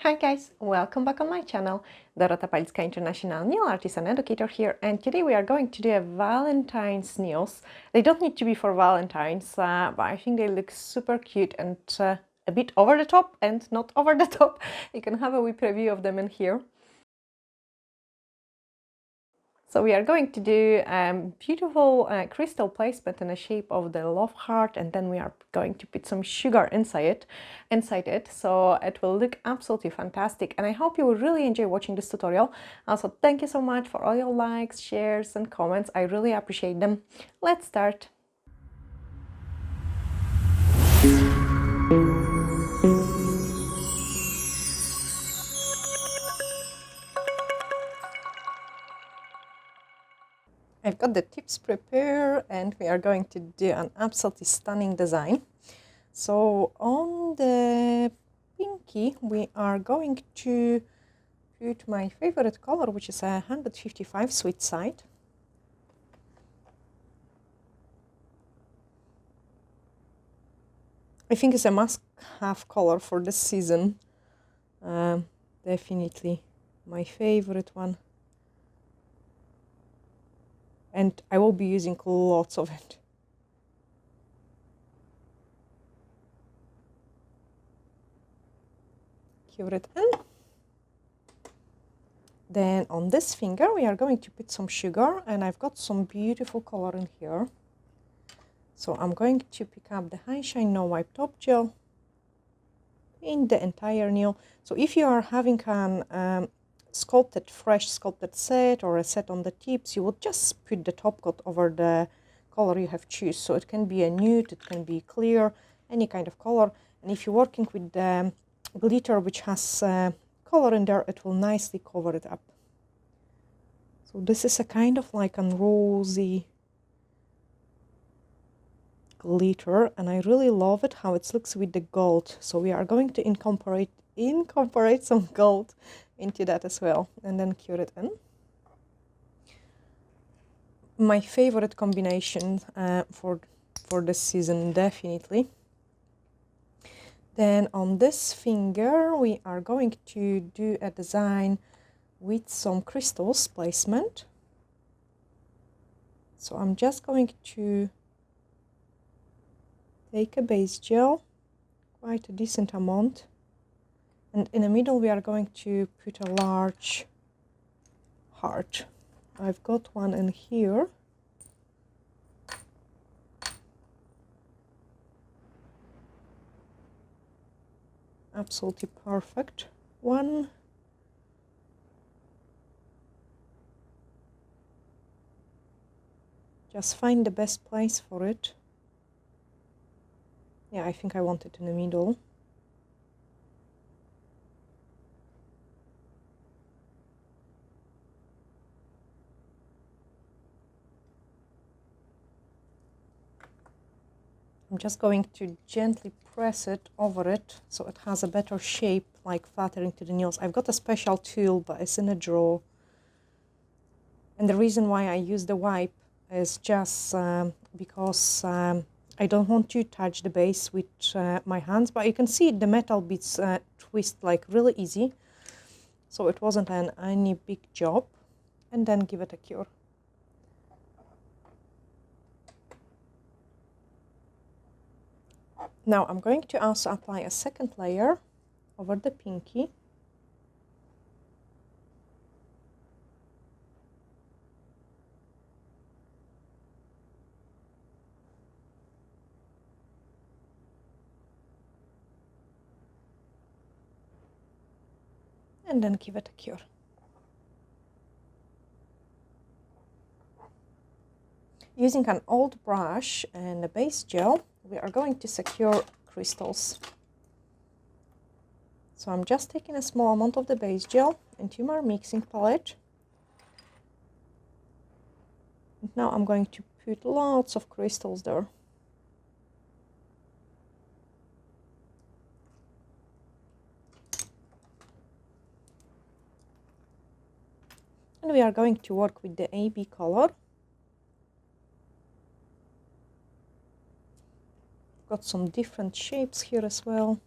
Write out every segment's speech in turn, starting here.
Hi guys, welcome back on my channel. Dorota Palicka, International Nail Artist and Educator here, and today we are going to do a Valentine's nails. They don't need to be for Valentine's, but I think they look super cute and a bit over the top and not over the top. You can have a wee preview of them in here. So we are going to do beautiful crystal placement in the shape of the love heart, and then we are going to put some sugar inside it, so it will look absolutely fantastic. And I hope you will really enjoy watching this tutorial. Also, thank you so much for all your likes, shares and comments. I really appreciate them. Let's start. I've got the tips prepared and we are going to do an absolutely stunning design. So on the pinky we are going to put my favorite color, which is a 155 sweet side. I think it's a must-have color for this season. Definitely my favorite one. And I will be using lots of it. Cure it in. Then on this finger we are going to put some sugar, and I've got some beautiful color in here. So I'm going to pick up the High Shine No Wipe Top Gel in the entire nail. So if you are having an fresh sculpted set or a set on the tips, you would just put the top coat over the color you have choose. So it can be a nude, it can be clear, any kind of color. And if you're working with the glitter which has color in there, it will nicely cover it up. So this is a kind of like a rosy glitter, and I really love it how it looks with the gold. So we are going to incorporate some gold into that as well, and then cure it in. My favorite combination for this season, definitely. Then on this finger we are going to do a design with some crystals placement. So I'm just going to take a base gel, quite a decent amount, and in the middle we are going to put a large heart. I've got one in here. Absolutely perfect one. Just find the best place for it. Yeah, I think I want it in the middle. I'm just going to gently press it over it so it has a better shape, like flattering to the nails. I've got a special tool, but it's in a drawer. And the reason why I use the wipe is just because I don't want to touch the base with my hands, but you can see the metal bits twist like really easy. So it wasn't any big job. And then give it a cure. Now I'm going to also apply a second layer over the pinky. And then give it a cure. Using an old brush and a base gel, we are going to secure crystals. So I'm just taking a small amount of the base gel into my mixing palette. And now I'm going to put lots of crystals there. And we are going to work with the AB color. Got some different shapes here as well.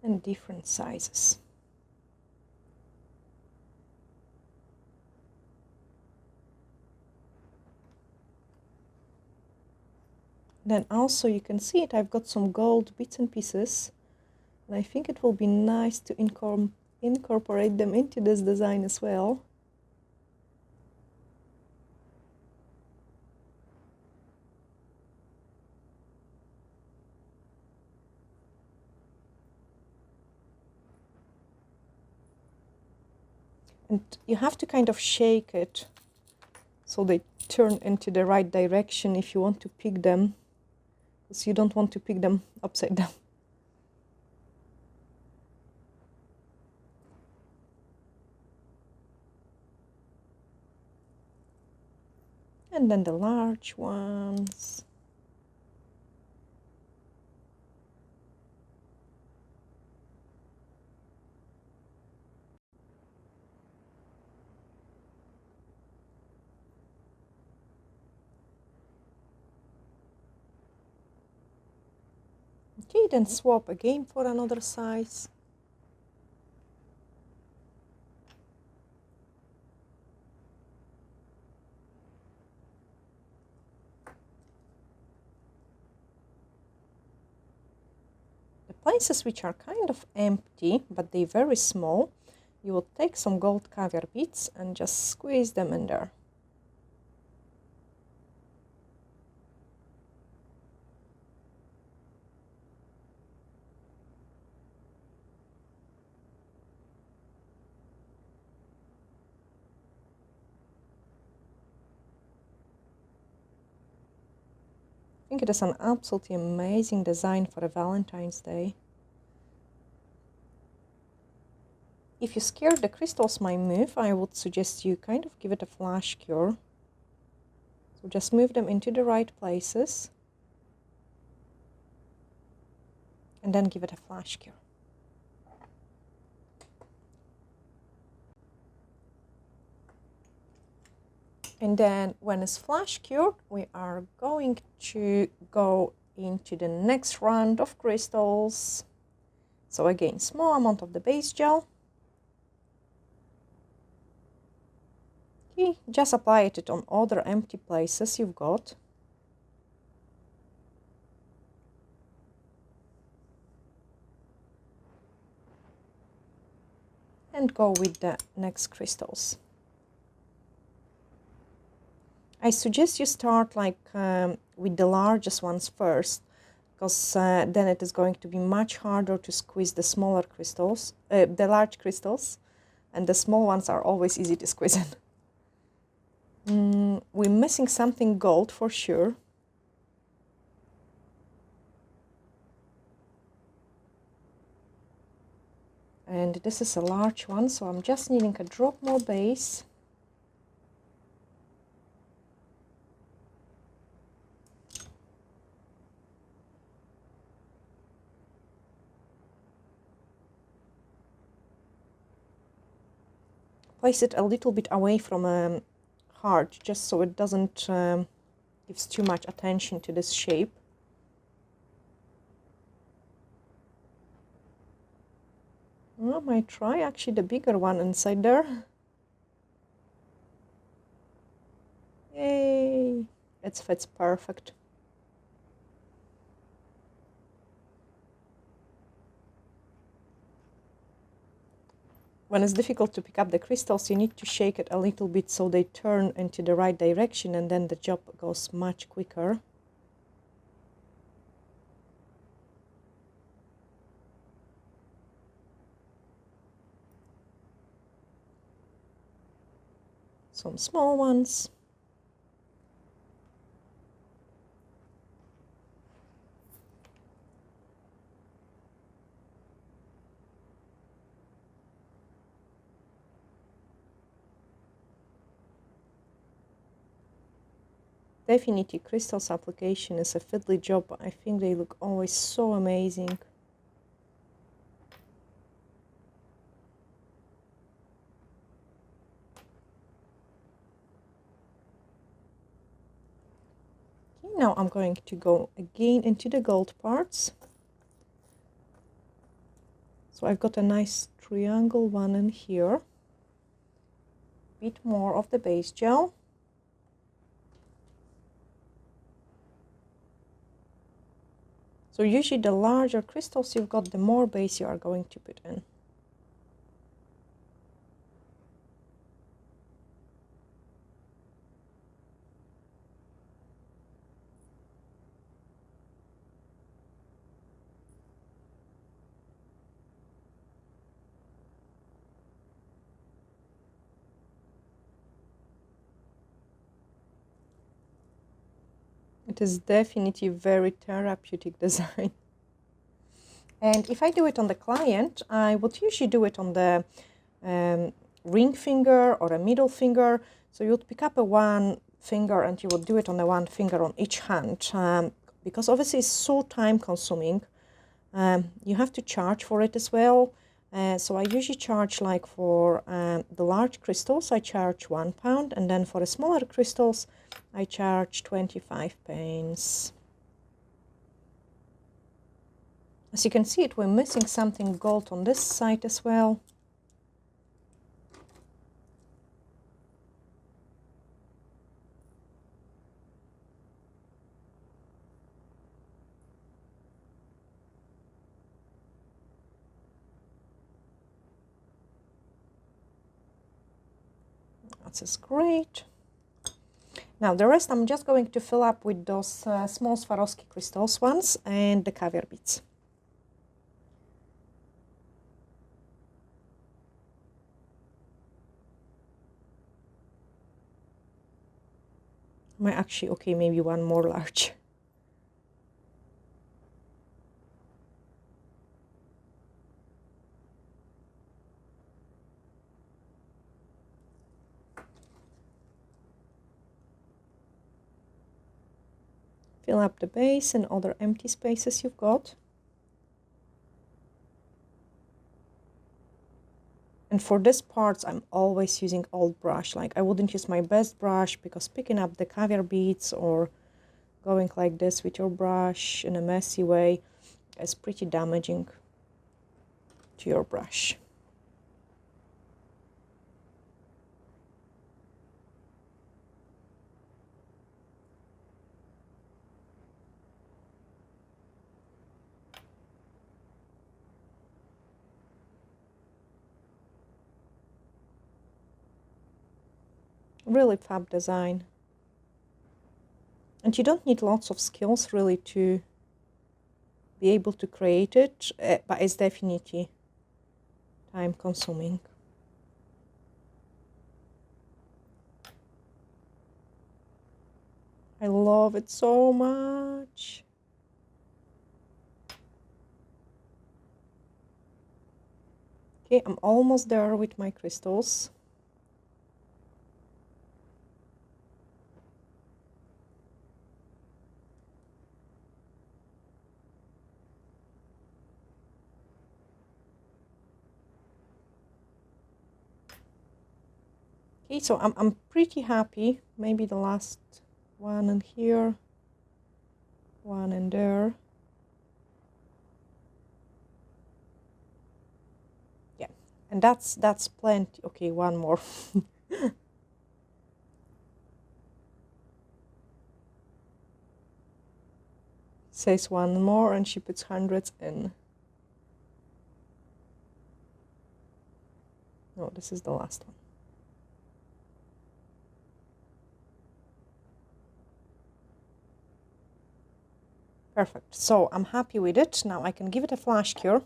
and different sizes. Then also you can see it, I've got some gold bits and pieces, and I think it will be nice to incorporate them into this design as well. And you have to kind of shake it so they turn into the right direction if you want to pick them, because you don't want to pick them upside down. And then the large ones. Okay, then swap again for another size. The places which are kind of empty, but they're very small, you will take some gold caviar beads and just squeeze them in there. I think it is an absolutely amazing design for a Valentine's Day. If you're scared the crystals might move, I would suggest you kind of give it a flash cure. So just move them into the right places and then give it a flash cure. And then when it's flash cured, we are going to go into the next round of crystals. So again, small amount of the base gel. Okay, just apply it on other empty places you've got. And go with the next crystals. I suggest you start like with the largest ones first, because then it is going to be much harder to squeeze the smaller crystals, the large crystals, and the small ones are always easy to squeeze in. We're missing something gold for sure. And this is a large one, so I'm just needing a drop more base. Place it a little bit away from a heart, just so it doesn't gives too much attention to this shape. I might try actually the bigger one inside there. Yay! It fits perfect. When it's difficult to pick up the crystals, you need to shake it a little bit so they turn into the right direction, and then the job goes much quicker. Some small ones. Definitely crystals application is a fiddly job, but I think they look always so amazing. Okay, now I'm going to go again into the gold parts. So I've got a nice triangle one in here. Bit more of the base gel. So usually the larger crystals you've got, the more base you are going to put in. It is definitely very therapeutic design. And if I do it on the client, I would usually do it on the ring finger or a middle finger. So you would pick up a one finger and you would do it on the one finger on each hand. Because obviously it's so time consuming. You have to charge for it as well. So I usually charge, like for the large crystals, I charge £1, and then for the smaller crystals, I charge 25p. As you can see, we're missing something gold on this side as well. That's great. Now the rest I'm just going to fill up with those small Swarovski crystals ones and the caviar beads. Might actually, okay, maybe one more large. Fill up the base and other empty spaces you've got. And for this parts, I'm always using old brush. Like I wouldn't use my best brush, because picking up the caviar beads or going like this with your brush in a messy way is pretty damaging to your brush. Really fab design. And you don't need lots of skills really to be able to create it, but it's definitely time consuming. I love it so much. Okay, I'm almost there with my crystals. Okay, so I'm pretty happy. Maybe the last one in here, one in there. Yeah, and that's plenty. Okay, one more. Says one more, and she puts hundreds in. No, this is the last one. Perfect. So I'm happy with it. Now I can give it a flash cure.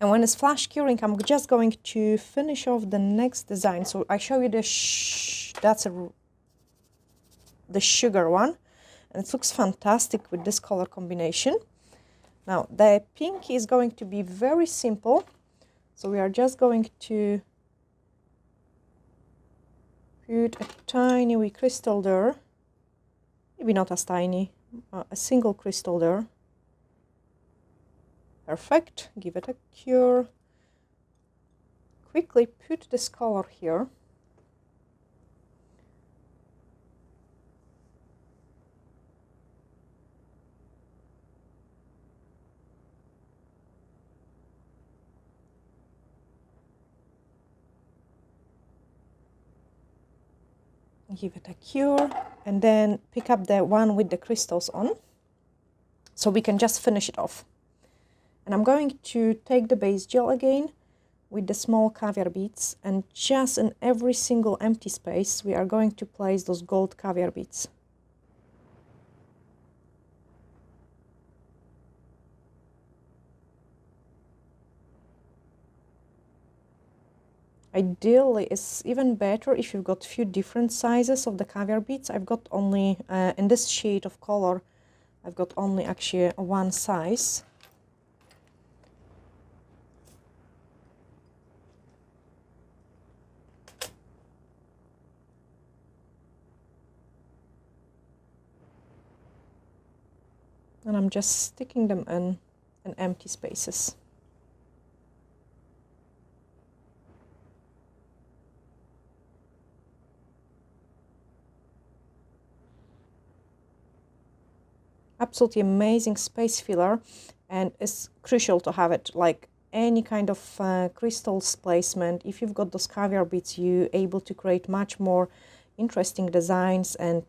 And when it's flash curing, I'm just going to finish off the next design. So I show you the sugar one. And it looks fantastic with this color combination. Now the pink is going to be very simple. So we are just going to put a tiny wee crystal there. Maybe not as tiny. A single crystal there. Perfect. Give it a cure. Quickly put this color here. give it a cure, and then pick up the one with the crystals on, so we can just finish it off. And I'm going to take the base gel again with the small caviar beads, and just in every single empty space we are going to place those gold caviar beads. Ideally, it's even better if you've got a few different sizes of the caviar beads. I've got only, in this shade of color, I've got only actually one size. And I'm just sticking them in empty spaces. Absolutely amazing space filler, and it's crucial to have it. Like any kind of crystals placement, if you've got those caviar beads, you're able to create much more interesting designs, and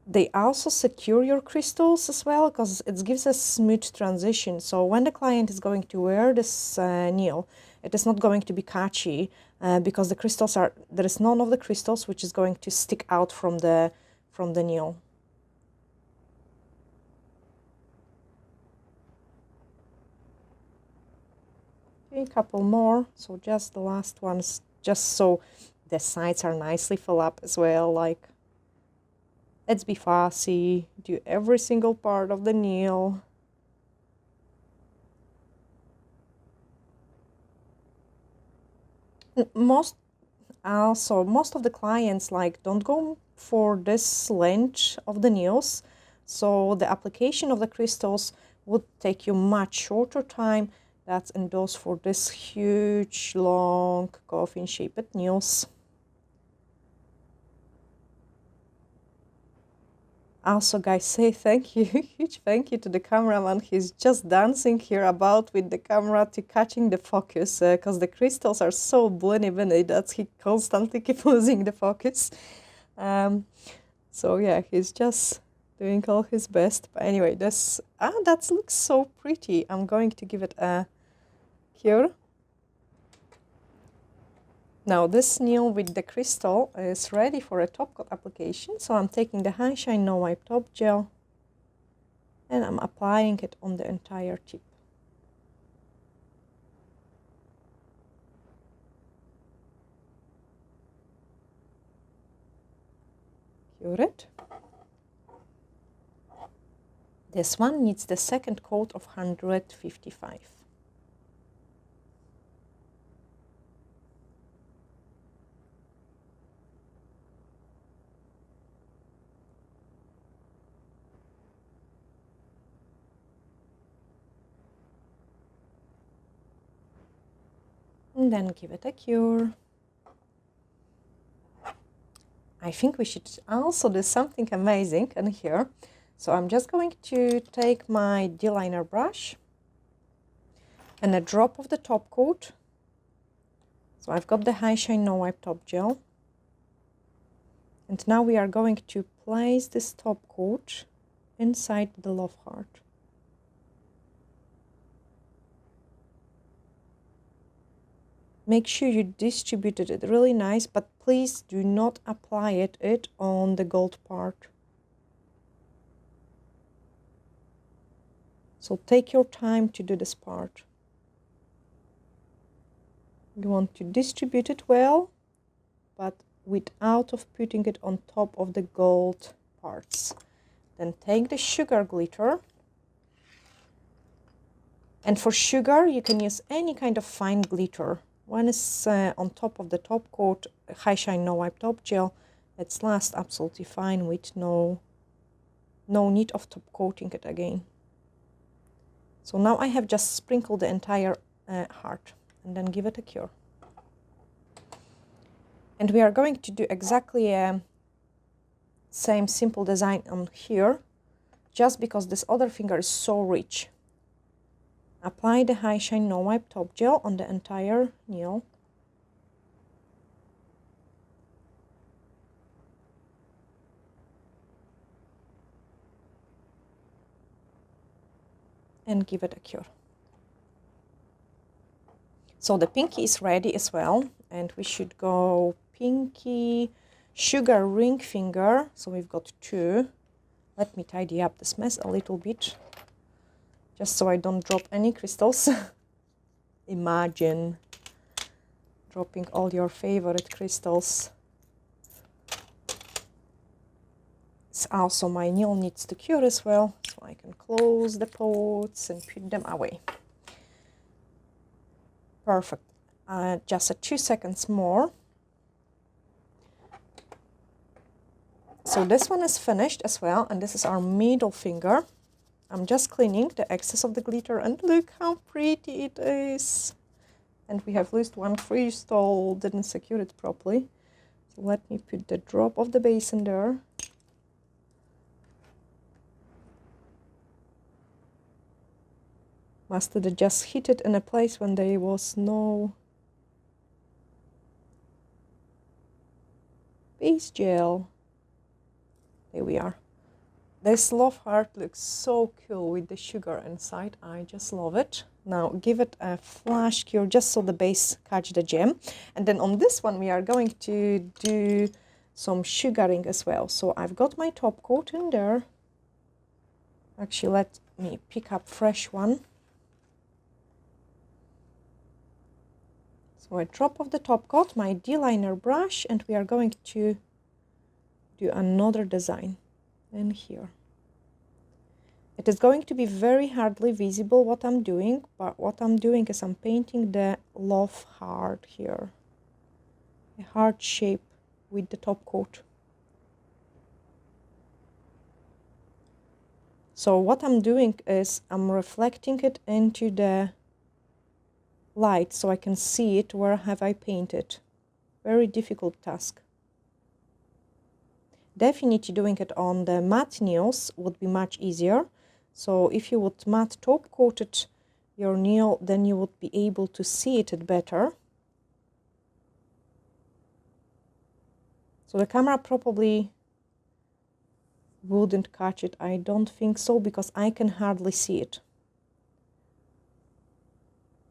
they also secure your crystals as well, because it gives a smooth transition. So when the client is going to wear this nail, it is not going to be catchy, because the crystals are, there is none of the crystals which is going to stick out from the nail. A couple more, so just the last ones, just so the sides are nicely filled up as well. Like, let's be fussy, do every single part of the nail. Most of the clients like don't go for this length of the nails, so the application of the crystals would take you much shorter time. That's endorsed for this huge, long, coffin-shaped nails. Also, guys, say thank you, huge thank you to the cameraman. He's just dancing here about with the camera to catching the focus, because the crystals are so blinny that he constantly keeps losing the focus. So yeah, he's just doing all his best. But anyway, this that looks so pretty. I'm going to give it a cure. Now this nail with the crystal is ready for a top coat application. So I'm taking the High Shine No Wipe Top Gel and I'm applying it on the entire tip. Cure it. This one needs the second coat of 155. And then give it a cure. I think we should also do something amazing in here. So I'm just going to take my D-liner brush and a drop of the top coat. So I've got the High Shine No Wipe Top Gel. And now we are going to place this top coat inside the love heart. Make sure you distributed it really nice, but please do not apply it on the gold part. So take your time to do this part. You want to distribute it well, but without of putting it on top of the gold parts. Then take the sugar glitter. And for sugar, you can use any kind of fine glitter. When it's on top of the top coat, High Shine No Wipe Top Gel, it's lasts absolutely fine with no need of top coating it again. So now I have just sprinkled the entire heart and then give it a cure. And we are going to do exactly same simple design on here, just because this other finger is so rich. Apply the High Shine No Wipe Top Gel on the entire nail. and give it a cure. So the pinky is ready as well, and we should go pinky, sugar ring finger. So we've got 2. Let me tidy up this mess a little bit, just so I don't drop any crystals. Imagine dropping all your favorite crystals. Also, my nail needs to cure as well, so I can close the pots and put them away. Perfect. Just 2 seconds more. So this one is finished as well, and this is our middle finger. I'm just cleaning the excess of the glitter, and look how pretty it is. And we have lost one crystal, didn't secure it properly. So let me put the drop of the base in there. Must have just hit it in a place when there was no base gel. There we are. This love heart looks so cool with the sugar inside. I just love it. Now give it a flash cure just so the base catch the gem. And then on this one we are going to do some sugaring as well. So I've got my top coat in there. Actually, let me pick up fresh one. So I drop off the top coat, my D-liner brush, and we are going to do another design in here. It is going to be very hardly visible what I'm doing, but what I'm doing is I'm painting the love heart here. A heart shape with the top coat. So what I'm doing is I'm reflecting it into the light so I can see it where have I painted. Very difficult task. Definitely doing it on the matte nails would be much easier. So if you would matte top coat it your nail, then you would be able to see it better. So the camera probably wouldn't catch it. I don't think so, because I can hardly see it.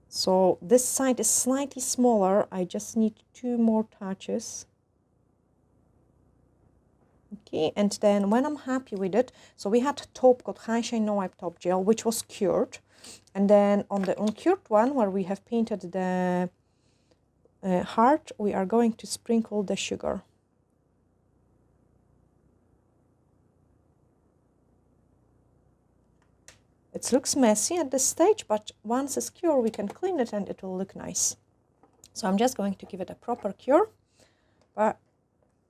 So this side is slightly smaller. I just need 2 more touches. Okay, and then when I'm happy with it, so we had top coat high shine no wipe top gel, which was cured, and then on the uncured one where we have painted the heart, we are going to sprinkle the sugar. It looks messy at this stage, but once it's cured, we can clean it and it will look nice. So I'm just going to give it a proper cure, but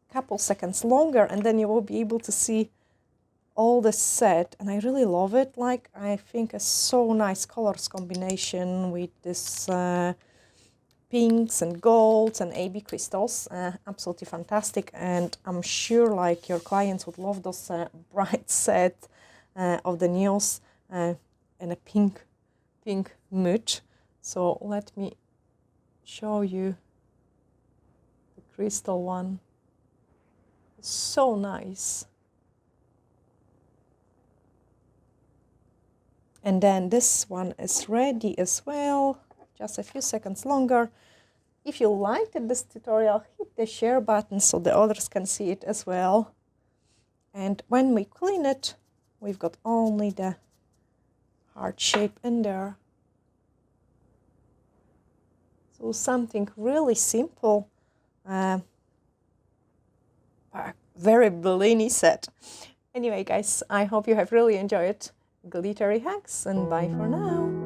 a couple seconds longer, and then you will be able to see all the set. And I really love it. Like, I think it's so nice colors combination with this pinks and golds and AB crystals. Absolutely fantastic. And I'm sure like your clients would love those bright set of the nails. In a pink mood. So let me show you the crystal one. It's so nice. And then this one is ready as well. Just a few seconds longer. If you liked this tutorial, hit the share button so the others can see it as well. And when we clean it, we've got only the heart shape in there. So something really simple, but very blingy set. Anyway guys, I hope you have really enjoyed glittery hacks, and bye for now.